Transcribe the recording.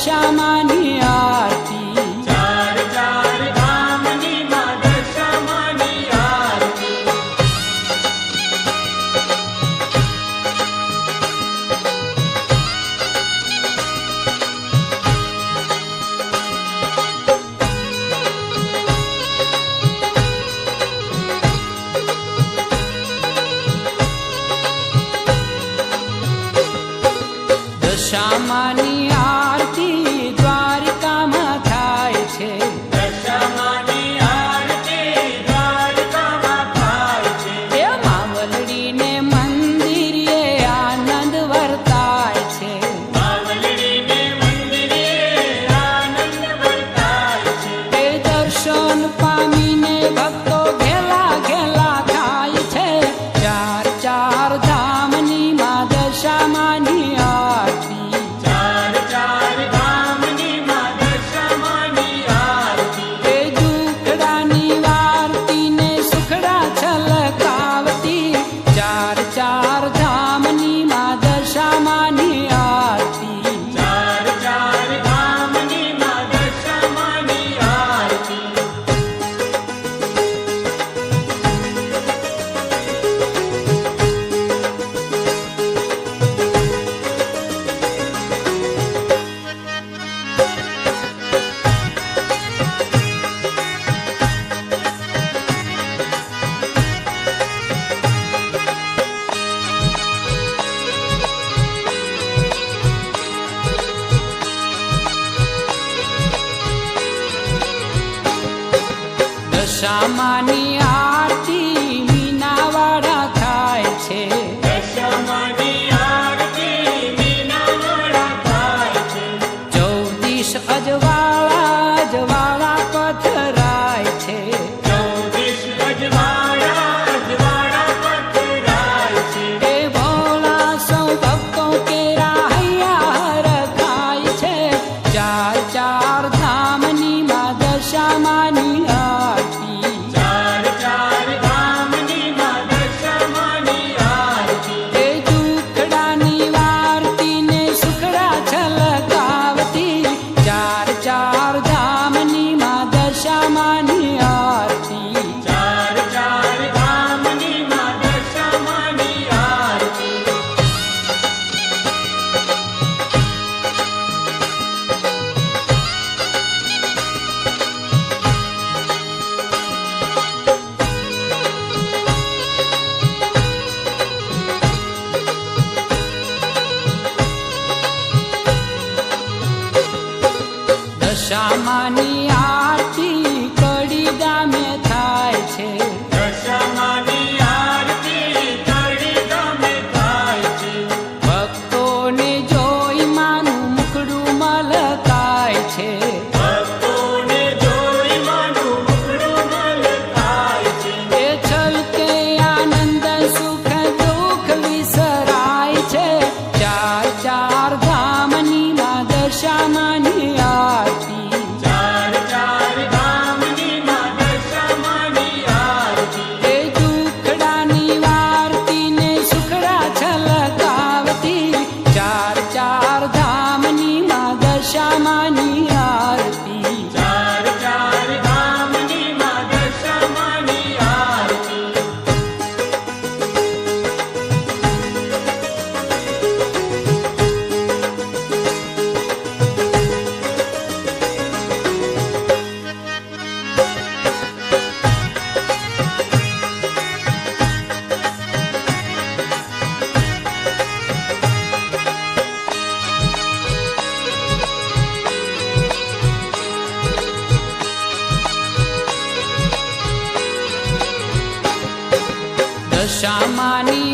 દશામાની આરતી ચાર ચાર ધામની માં દશામાની આરતી દશામાની આરતી દ્વારિકામાં થાય છે દશામાની આરતી દ્વારકામાં થાય છે એ માવલડીને મંદિરે આનંદ વર્તાય છે માવલડીને મંદિરે આનંદ વર્તાય છે એ દર્શન પામીને ભક્તો ઘેલા ઘેલા થાય છે ચાર ચાર ધામની માં દશામાની આરતી ચાર ચાર ધામની માં દશામાની આરતી એ દુખડાની વારતી ને સુખડા છલકાવતી ચાર ચાર ધામની માં દશામાની આરતી ચાર ચાર ધામની માં દશામાની આરતી દશામાની આરતી મીનાવાડા થાય છે દશામાની આરતી મીનાવાડા થાય છે ચૌદીસ અજવાળા અજવાળા પથરાય છે ચૌદીસ અજવાળા પથરાય છે એ ભોળા સૌ ભક્તો કેરા હૈયા હરખાય છે ચાર ચાર ધામની માં દશામાની આરતી ચાર ચાર ધામની માં દશામાની આરતી એ દુખડાની વારતી ને સુખડા છલકાવતી ચાર ચાર ધામની માં દશામાની આરતી ચાર ચાર ધામની માં દશામાની આરતી દશામાની આરતી કડી ગામે થાય છે દશામાની આરતી કડી ગામે થાય છે ભક્તોને જોઈ માનું મુખડું મલકાય છે ભક્તોને જોઈ માનું મુખડું મલકાય છે એ છલકે આનંદ સુખ દુઃખ વિસરાય છે ચાર ચાર ધામની માં દશામાની આરતી ચાર ચાર ધામની માં દશામાની આરતી એ દુખડાની વારતી ને સુખડા છલકાવતી ચાર ચાર ધામની માં દશામાની આરતી ચાર ચાર ધામની માં દશામાની આરતી દશામાની